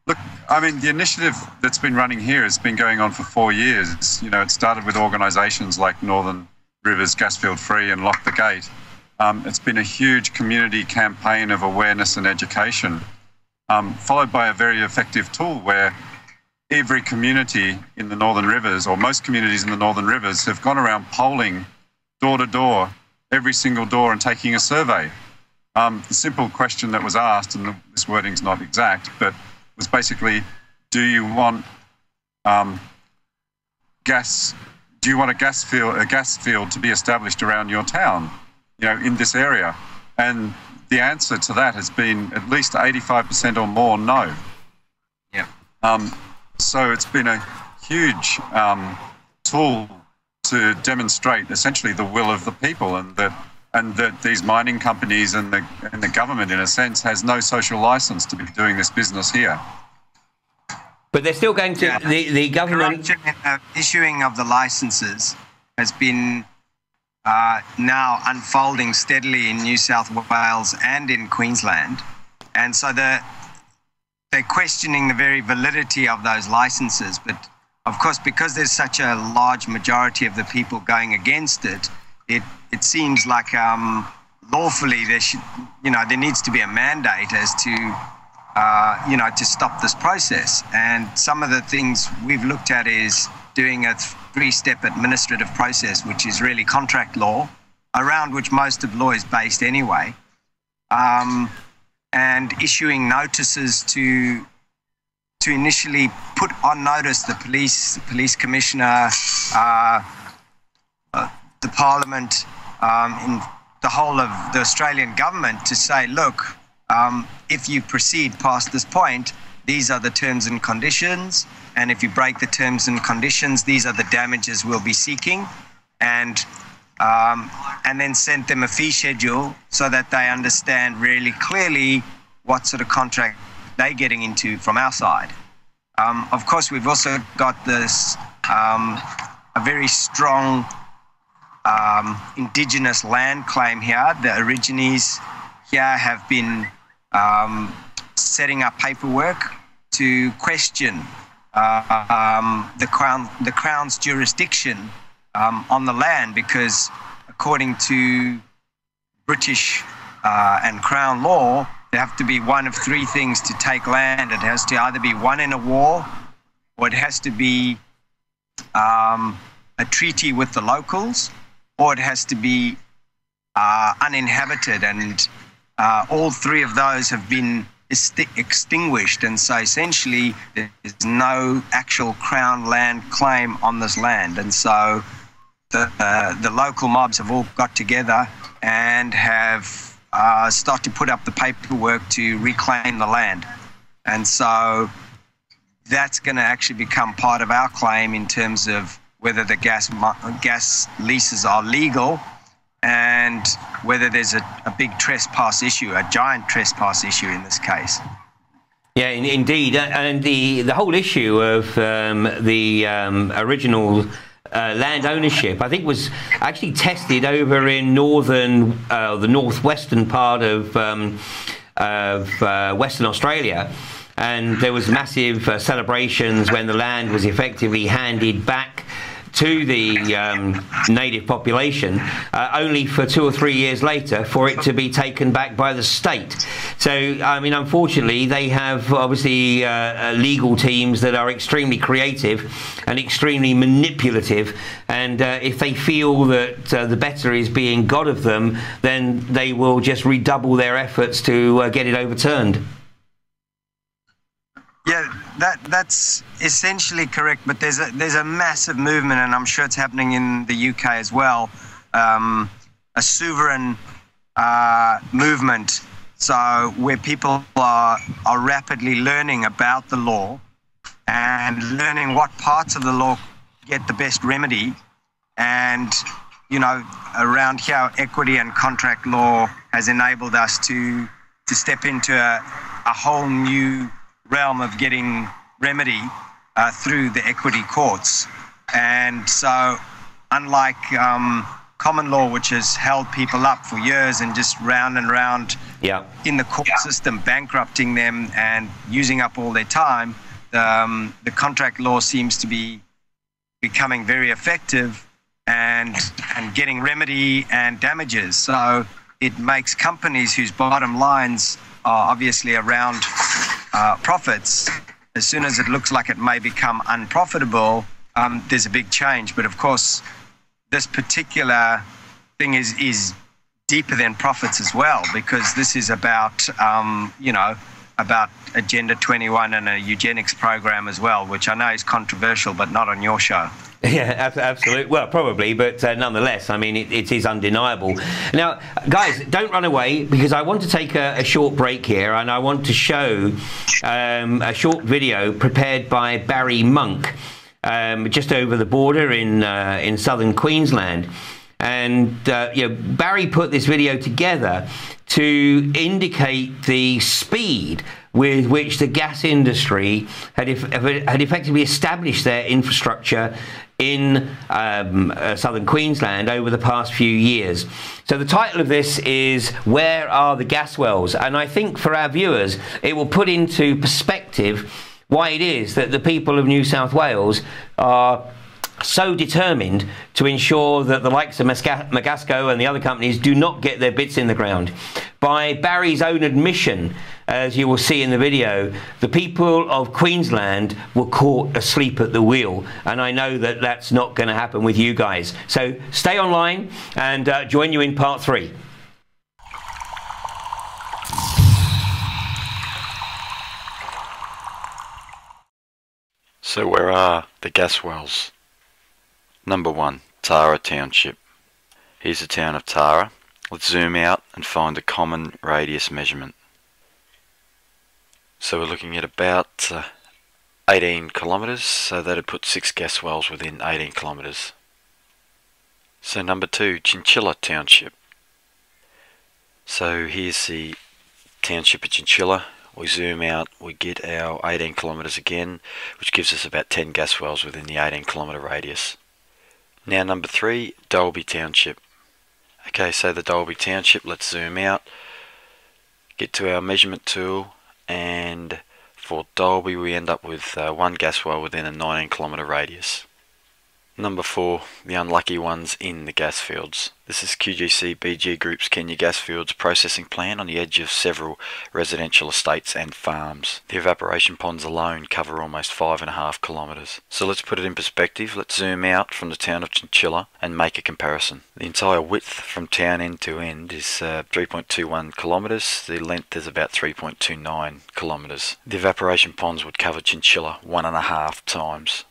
Look, I mean, the initiative that's been running here has been going on for 4 years. You know, it started with organisations like Northern Rivers Gasfield Free and Lock the Gate. It's been a huge community campaign of awareness and education, followed by a very effective tool where every community in the Northern Rivers, or most communities in the Northern Rivers, have gone around polling door to door, every single door, and taking a survey. The simple question that was asked, and this wording's not exact, but was basically, do you want gas? Do you want a gas field to be established around your town, you know, in this area? And the answer to that has been at least 85% or more no. Yeah. So it's been a huge tool to demonstrate essentially the will of the people, and that these mining companies and the government, in a sense, has no social license to be doing this business here. But they're still going to, Yeah. the government... Issuing of the licenses has been now unfolding steadily in New South Wales and in Queensland. And so they're questioning the very validity of those licenses. But of course, because there's such a large majority of the people going against it, it seems like lawfully there needs to be a mandate as to to stop this process. And some of the things we've looked at is doing a three-step administrative process, which is really contract law, around which most of law is based anyway, and issuing notices to initially put on notice the police commissioner, the Parliament, in the whole of the Australian government, to say, look, if you proceed past this point, these are the terms and conditions, and if you break the terms and conditions, these are the damages we'll be seeking, and then send them a fee schedule so that they understand really clearly what sort of contract they're getting into from our side. Of course, we've also got this a very strong Indigenous land claim here. The Aborigines here have been setting up paperwork to question the Crown's jurisdiction on the land, because according to British and Crown law, there have to be one of three things to take land. It has to either be won in a war, or it has to be a treaty with the locals, or it has to be uninhabited, and all three of those have been extinguished, and so essentially there's no actual Crown land claim on this land. And so the local mobs have all got together and have started to put up the paperwork to reclaim the land, and so that's going to actually become part of our claim in terms of whether the gas leases are legal, and whether there's a big trespass issue, a giant trespass issue in this case. Yeah, indeed, and the whole issue of the original land ownership, I think, was actually tested over in the northwestern part of Western Australia. and there was massive celebrations when the land was effectively handed back to the native population, only for 2 or 3 years later for it to be taken back by the state. So, I mean, unfortunately, they have obviously legal teams that are extremely creative and extremely manipulative, and if they feel that the better is being got of them, then they will just redouble their efforts to get it overturned. Yeah, that's essentially correct, but there's a massive movement, and I'm sure it's happening in the UK as well, a sovereign movement, so where people are rapidly learning about the law and learning what parts of the law get the best remedy. And, you know, around here, equity and contract law has enabled us to step into a whole new realm of getting remedy through the equity courts. And so unlike common law, which has held people up for years and just round and round in the court system, bankrupting them and using up all their time, the contract law seems to be becoming very effective and getting remedy and damages. So it makes companies whose bottom lines are obviously around profits, as soon as it looks like it may become unprofitable, there's a big change. But of course, this particular thing is deeper than profits as well, because this is about, you know, about Agenda 21 and a eugenics program as well, which I know is controversial, but not on your show. Yeah, absolutely. Well, probably, but nonetheless, I mean, it is undeniable. Now, guys, don't run away, because I want to take a short break here, and I want to show a short video prepared by Barry Monk, just over the border in southern Queensland. And you know, Barry put this video together to indicate the speed with which the gas industry had effectively established their infrastructure in southern Queensland over the past few years. So the title of this is "Where Are the Gas Wells?" And I think for our viewers it will put into perspective why it is that the people of New South Wales are so determined to ensure that the likes of Magasco and the other companies do not get their bits in the ground. By Barry's own admission, as you will see in the video, the people of Queensland were caught asleep at the wheel, and I know that that's not going to happen with you guys. So stay online and join you in part 3. So where are the gas wells? Number 1, Tara Township. Here's the town of Tara. Let's zoom out and find a common radius measurement. So we're looking at about 18 kilometres, so that'd put 6 gas wells within 18 kilometres. So number 2, Chinchilla Township. So here's the township of Chinchilla. We zoom out, we get our 18 kilometres again, which gives us about 10 gas wells within the 18 kilometre radius. Now number 3, Dalby Township. Okay, so the Dalby Township, let's zoom out, get to our measurement tool, and for Dalby we end up with 1 gas well within a 19 kilometre radius. Number 4, the unlucky ones in the gas fields. This is QGC BG Group's Kenya Gas Fields processing plant on the edge of several residential estates and farms. The evaporation ponds alone cover almost 5.5 kilometres. So let's put it in perspective. Let's zoom out from the town of Chinchilla and make a comparison. The entire width from town end to end is 3.21 kilometres. The length is about 3.29 kilometres. The evaporation ponds would cover Chinchilla 1.5 times.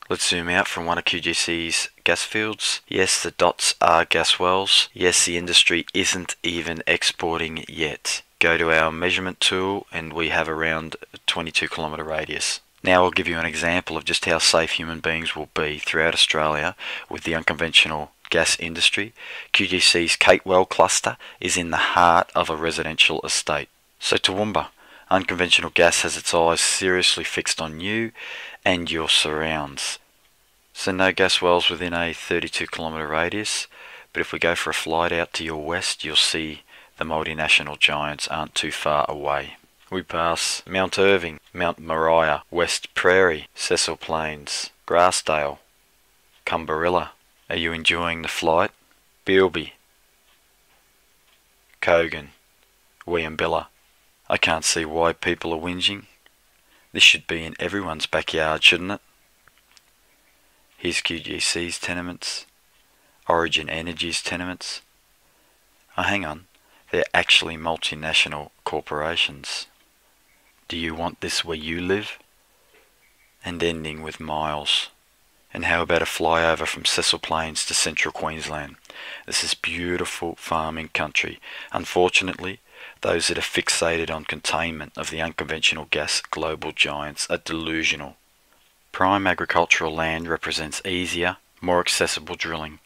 Let's zoom out from one of QGC's gas fields. Yes, the dots are gas wells. Yes, the industry isn't even exporting yet. Go to our measurement tool and we have around a 22 kilometre radius. Now I'll give you an example of just how safe human beings will be throughout Australia with the unconventional gas industry. QGC's Kate Well cluster is in the heart of a residential estate. So Toowoomba, unconventional gas has its eyes seriously fixed on you and your surrounds. So no gas wells within a 32 kilometre radius, but if we go for a flight out to your west, you'll see the multinational giants aren't too far away. we pass Mount Irving, Mount Moriah, West Prairie, Cecil Plains, Grassdale, Cumberilla. Are you enjoying the flight? Bilby, Kogan, Weambilla. I can't see why people are whinging. This should be in everyone's backyard, shouldn't it? Here's QGC's tenements, Origin Energy's tenements. Oh, hang on, they're actually multinational corporations. Do you want this where you live? And ending with Miles. And how about a flyover from Cecil Plains to central Queensland? This is beautiful farming country. Unfortunately, those that are fixated on containment of the unconventional gas global giants are delusional. Prime agricultural land represents easier, more accessible drilling.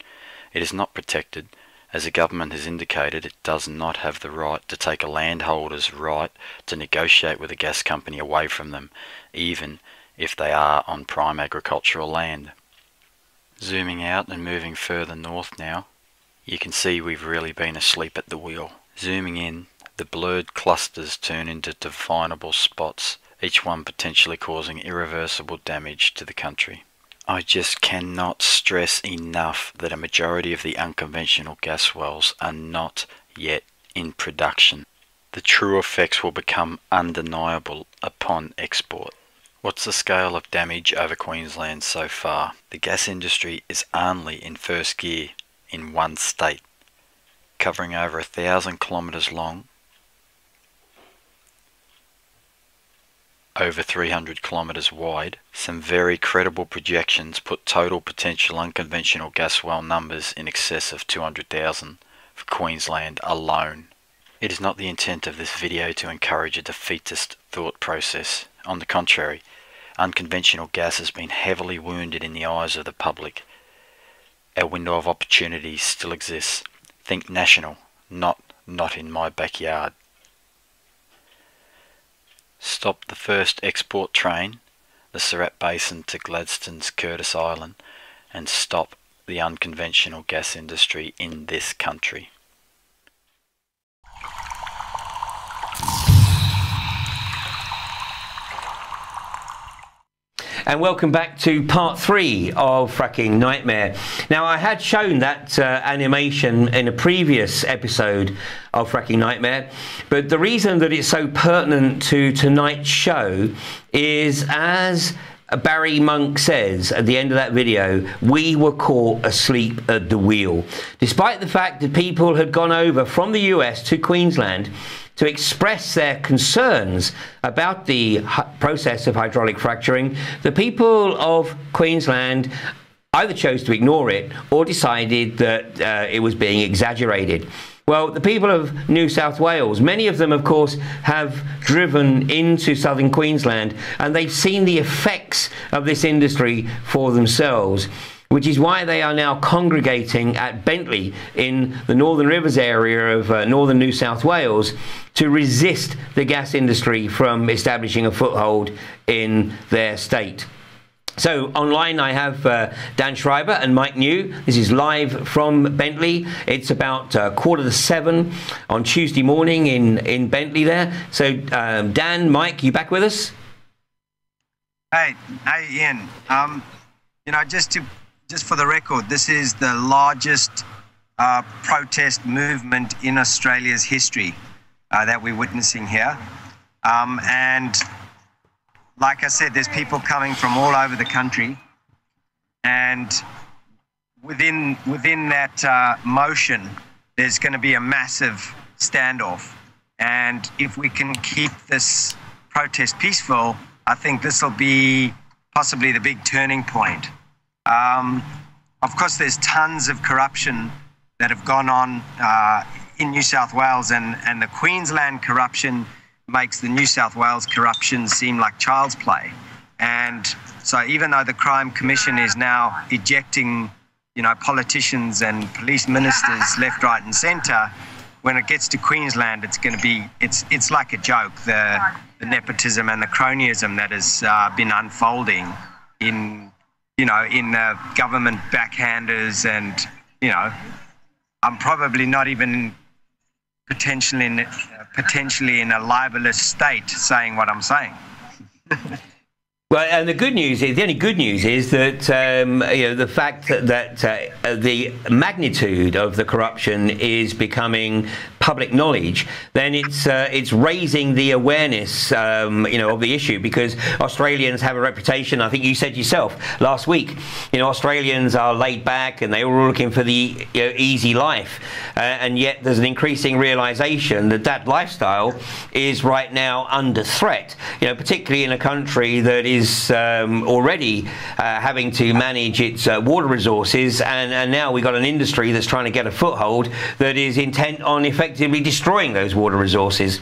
It is not protected. As the government has indicated, it does not have the right to take a landholder's right to negotiate with a gas company away from them, even if they are on prime agricultural land. Zooming out and moving further north now, you can see we've really been asleep at the wheel. Zooming in, the blurred clusters turn into definable spots, each one potentially causing irreversible damage to the country. I just cannot stress enough that a majority of the unconventional gas wells are not yet in production. The true effects will become undeniable upon export. What's the scale of damage over Queensland so far? The gas industry is only in first gear in one state, covering over 1,000 kilometres long, over 300 kilometres wide. Some very credible projections put total potential unconventional gas well numbers in excess of 200,000 for Queensland alone. It is not the intent of this video to encourage a defeatist thought process. On the contrary, unconventional gas has been heavily wounded in the eyes of the public. Our window of opportunity still exists. Think national, not in my backyard. Stop the first export train, the Surat Basin to Gladstone's Curtis Island, and stop the unconventional gas industry in this country. And welcome back to part 3 of Fracking Nightmare. Now, I had shown that animation in a previous episode of Fracking Nightmare, but the reason that it's so pertinent to tonight's show is, as Barry Monk says at the end of that video, we were caught asleep at the wheel. Despite the fact that people had gone over from the US to Queensland to express their concerns about the process of hydraulic fracturing, the people of Queensland either chose to ignore it or decided that it was being exaggerated. Well, the people of New South Wales, many of them, of course, have driven into southern Queensland, and they've seen the effects of this industry for themselves, which is why they are now congregating at Bentley in the Northern Rivers area of northern New South Wales to resist the gas industry from establishing a foothold in their state. So online I have Dan Schreiber and Mike New. This is live from Bentley. It's about 6:45 on Tuesday morning in Bentley there. So Dan, Mike, you back with us? Hey Ian. You know, just for the record, this is the largest protest movement in Australia's history that we're witnessing here. And like I said, there's people coming from all over the country, and within that motion, there's going to be a massive standoff. And if we can keep this protest peaceful, I think this will be possibly the big turning point. Of course, there's tons of corruption that have gone on in New South Wales, and the Queensland corruption makes the New South Wales corruption seem like child's play. And so even though the Crime Commission is now ejecting, you know, politicians and police ministers left, right and centre, when it gets to Queensland, it's going to be, it's like a joke, the nepotism and the cronyism that has been unfolding in, you know, in government backhanders. And, you know, I'm probably not even potentially in a libelous state saying what I'm saying. Well, and the only good news is that the fact that the magnitude of the corruption is becoming public knowledge, then it's raising the awareness of the issue, because Australians have a reputation. I think you said yourself last week, Australians are laid back and they're all looking for the easy life, and yet there's an increasing realization that that lifestyle is right now under threat, particularly in a country that is already having to manage its water resources, and now we've got an industry that's trying to get a foothold that is intent on effectively destroying those water resources.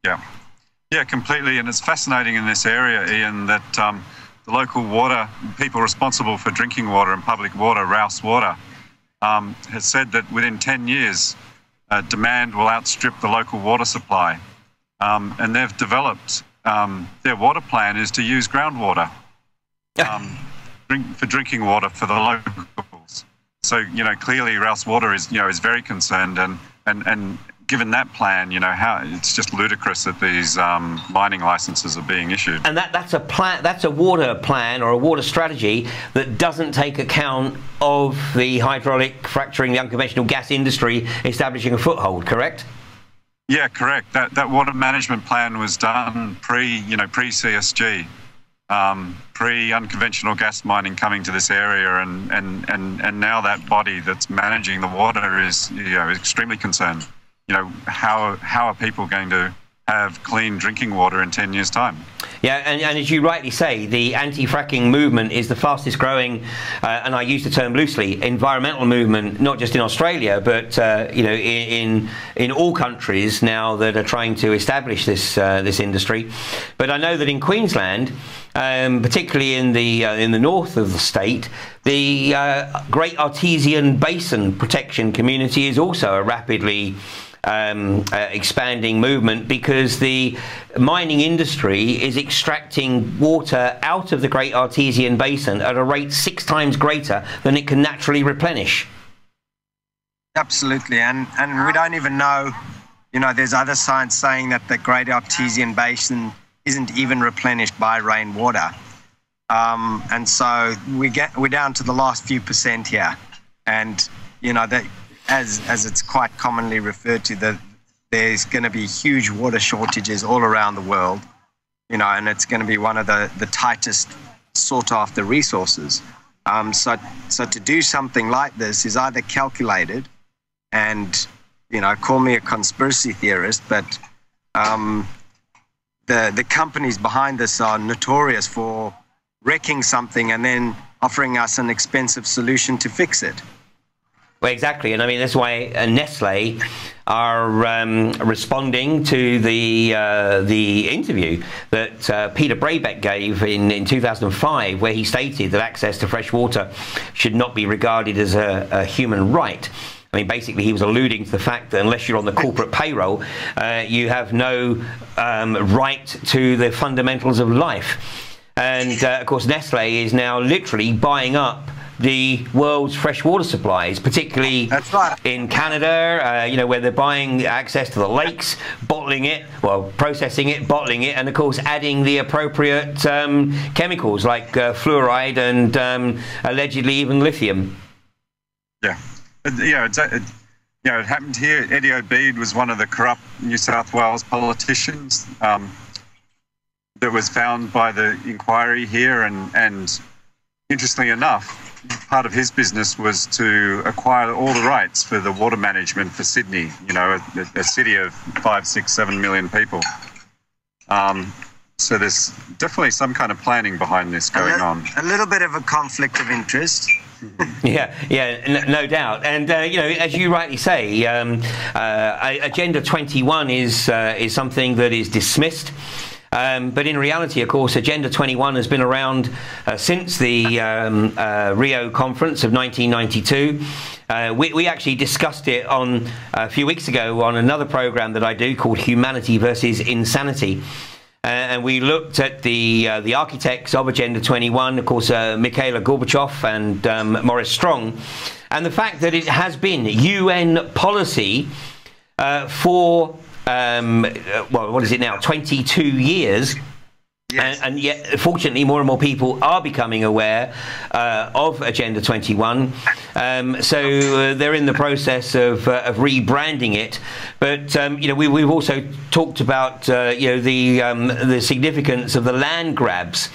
Yeah, completely. And it's fascinating in this area, Ian, that the local water people responsible for drinking water and public water, Rouse Water, has said that within 10 years demand will outstrip the local water supply, and they've developed their water plan is to use groundwater for drinking water for the locals. So, clearly Rouse Water is very concerned, and given that plan, how it's just ludicrous that these mining licenses are being issued. And that's a water plan or a water strategy that doesn't take account of the hydraulic fracturing, the unconventional gas industry establishing a foothold, correct? Yeah, correct. That water management plan was done pre-CSG, pre-unconventional gas mining coming to this area, and now that body that's managing the water is extremely concerned. How are people going to have clean drinking water in 10 years' time? Yeah, and as you rightly say, the anti-fracking movement is the fastest growing, and I use the term loosely, environmental movement, not just in Australia, but in all countries now that are trying to establish this industry. But I know that in Queensland, particularly in the north of the state, the Great Artesian Basin Protection Community is also a rapidly expanding movement, because the mining industry is extracting water out of the Great Artesian Basin at a rate 6 times greater than it can naturally replenish. Absolutely, and we don't even know, there's other science saying that the Great Artesian Basin isn't even replenished by rainwater. And so we're down to the last few percent here, and that, as it's quite commonly referred to, that there's going to be huge water shortages all around the world, and it's going to be one of the tightest sought after resources. So to do something like this is either calculated, and call me a conspiracy theorist, but the companies behind this are notorious for wrecking something and then offering us an expensive solution to fix it. Well, exactly, and I mean that's why Nestle are responding to the interview that Peter Brabeck gave in 2005, where he stated that access to fresh water should not be regarded as a human right. I mean, basically, he was alluding to the fact that unless you're on the corporate payroll, you have no right to the fundamentals of life. And of course, Nestle is now literally buying up the world's fresh water supplies, particularly in Canada, where they're buying access to the lakes, bottling it, processing it, bottling it, and of course adding the appropriate chemicals like fluoride and allegedly even lithium. Yeah. It happened here. Eddie Obeid was one of the corrupt New South Wales politicians that was found by the inquiry here, and interestingly enough, part of his business was to acquire all the rights for the water management for Sydney, a city of 5, 6, 7 million people. So there's definitely some kind of planning behind this going on. A little bit of a conflict of interest. Yeah, no doubt. And as you rightly say, Agenda 21 is something that is dismissed. But in reality, of course, Agenda 21 has been around since the Rio conference of 1992. We actually discussed it a few weeks ago on another program that I do called Humanity versus Insanity. and we looked at the architects of Agenda 21, of course, Mikhail Gorbachev and Maurice Strong, and the fact that it has been UN policy for, well, what is it now, 22 years. Yes. And yet, fortunately, more and more people are becoming aware of Agenda 21. So they're in the process of rebranding it. But you know, we've also talked about you know, the significance of the land grabs.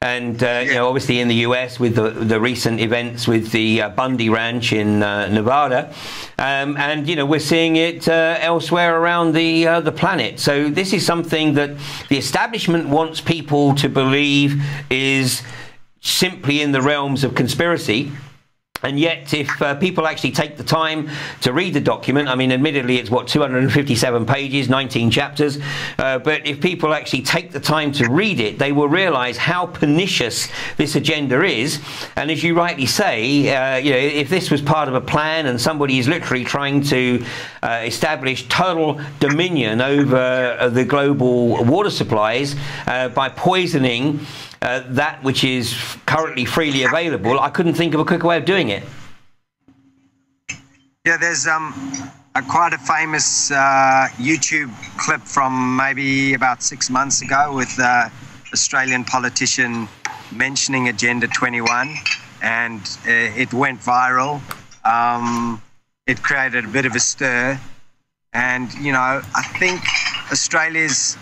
And you know, obviously in the US with the recent events with the Bundy Ranch in Nevada, and you know, we're seeing it elsewhere around the planet. So this is something that the establishment wants people to believe is simply in the realms of conspiracy. And yet, if people actually take the time to read the document, I mean, admittedly, it's, what, 257 pages, 19 chapters, but if people actually take the time to read it, they will realise how pernicious this agenda is. And as you rightly say, you know, if this was part of a plan and somebody is literally trying to establish total dominion over the global water supplies by poisoning that which is currently freely available, I couldn't think of a quicker way of doing it. Yeah, there's quite a famous YouTube clip from maybe about 6 months ago with the Australian politician mentioning Agenda 21, and it went viral. It created a bit of a stir, and you know, I think Australia's,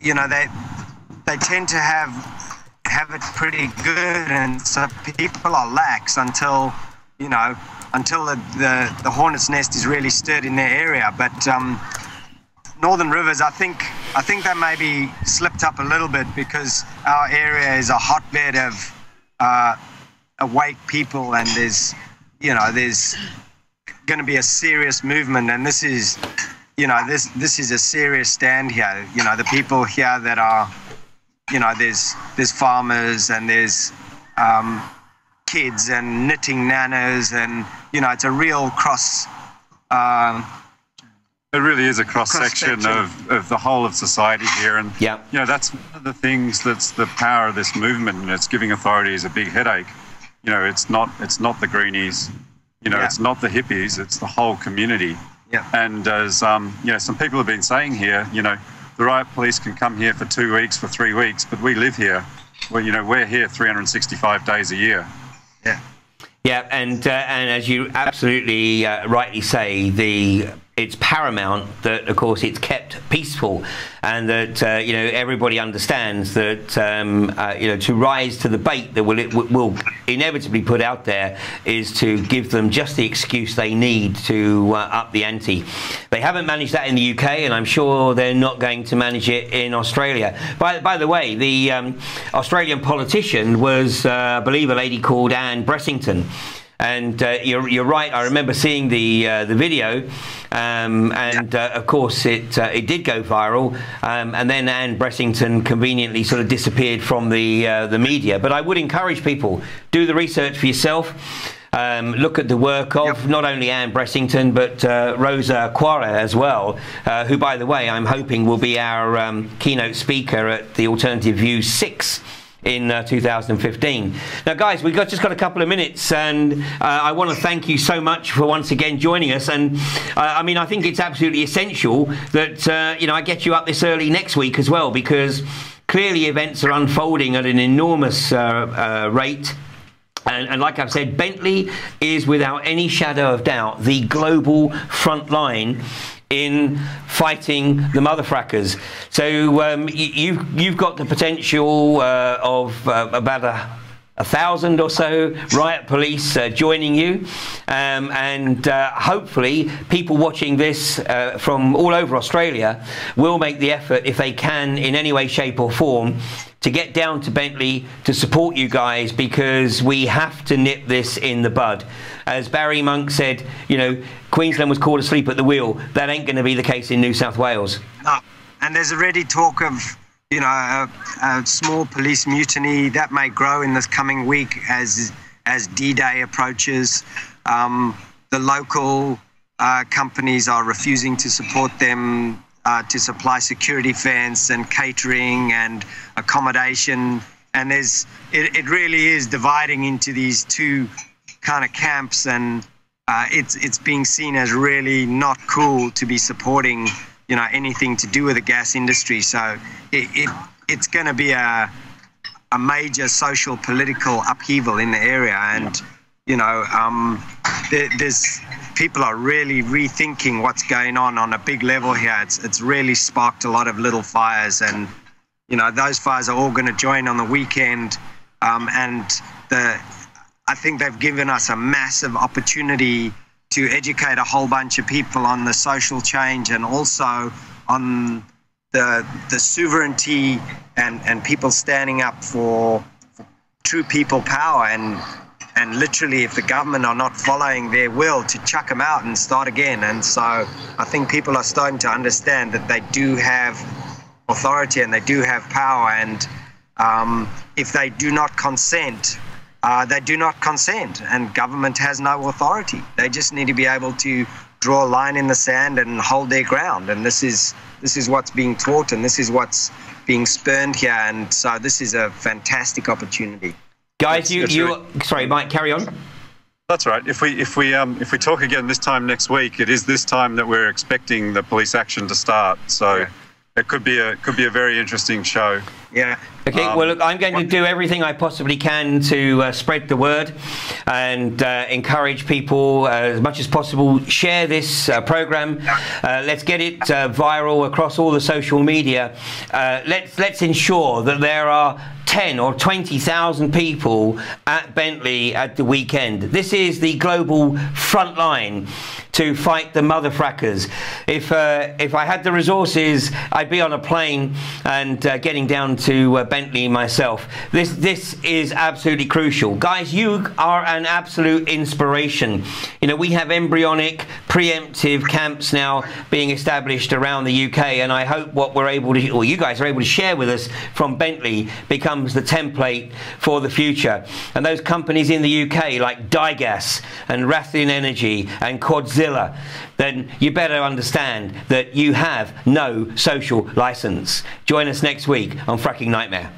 you know, they tend to have it pretty good, and so people are lax until, you know, until the hornet's nest is really stirred in their area. But Northern Rivers, I think they maybe slipped up a little bit, because our area is a hotbed of awake people, and there's, you know, there's going to be a serious movement, and this is, you know, this is a serious stand here. You know, the people here that are, you know, there's farmers, and there's kids and knitting nanas, and you know, it's a real cross. It really is a cross-section of the whole of society here, and you know, that's one of the things that's the power of this movement, and it's giving authorities a big headache. You know, it's not the greenies, you know, it's not the hippies, it's the whole community. Yeah. And as you know, some people have been saying here, you know, the riot police can come here for 2 weeks, for 3 weeks, but we live here. Well, you know, we're here 365 days a year. Yeah. Yeah, and as you absolutely rightly say, it's paramount that, of course, it's kept peaceful, and that you know, everybody understands that you know, to rise to the bait that will inevitably put out there is to give them just the excuse they need to up the ante. They haven't managed that in the UK, and I'm sure they're not going to manage it in Australia. By the way, the Australian politician was, I believe, a lady called Anne Bressington. And you're right. I remember seeing the video, and of course it did go viral. And then Anne Bressington conveniently sort of disappeared from the media. But I would encourage people, do the research for yourself. Look at the work of not only Anne Bressington, but Rosa Quara as well, who, by the way, I'm hoping will be our keynote speaker at the Alternative View 6 in 2015. Now, guys, we've just got a couple of minutes, and I want to thank you so much for once again joining us. And I mean, I think it's absolutely essential that you know, I get you up this early next week as well, because clearly events are unfolding at an enormous rate. And like I've said, Bentley is without any shadow of doubt the global front line in fighting the mother frackers. So you've got the potential of about 1,000 or so riot police joining you, and hopefully people watching this from all over Australia will make the effort, if they can in any way, shape or form, to get down to Bentley to support you guys, because we have to nip this in the bud. As Barry Monk said, you know, Queensland was caught asleep at the wheel. That ain't going to be the case in New South Wales. No, and there's already talk of, you know, a small police mutiny that may grow in this coming week as D-Day approaches. The local companies are refusing to support them. to supply security fence and catering and accommodation. And it really is dividing into these two kind of camps, and it's being seen as really not cool to be supporting, you know, anything to do with the gas industry. So it's going to be a major social political upheaval in the area, and you know, there's people are really rethinking what's going on a big level here. It's really sparked a lot of little fires, and you know, those fires are all going to join on the weekend, and I think they've given us a massive opportunity to educate a whole bunch of people on the social change and also on the sovereignty and people standing up for true people power, and literally if the government are not following their will, to chuck them out and start again. And so I think people are starting to understand that they do have authority and they do have power, and if they do not consent, they do not consent, and government has no authority. They just need to be able to draw a line in the sand and hold their ground, and this is what's being taught, and this is what's being spurned here, and so this is a fantastic opportunity. Guys, sorry, Mike, carry on. That's right. If we talk again this time next week, it is this time that we're expecting the police action to start. So yeah. It could be a very interesting show. Yeah. Okay, well, look, I'm going to do everything I possibly can to spread the word and encourage people as much as possible. Share this program. Let's get it viral across all the social media. Let's ensure that there are 10 or 20,000 people at Bentley at the weekend. This is the global front line to fight the mother frackers. If I had the resources, I'd be on a plane and getting down to Bentley myself. This is absolutely crucial. Guys, you are an absolute inspiration. You know, we have embryonic, preemptive camps now being established around the UK, and I hope what we're able to, or you guys are able to share with us from Bentley, becomes the template for the future. And those companies in the UK like iGas and Rathian Energy and Quadzilla, then you better understand that you have no social license. Join us next week on Fracking Nightmare.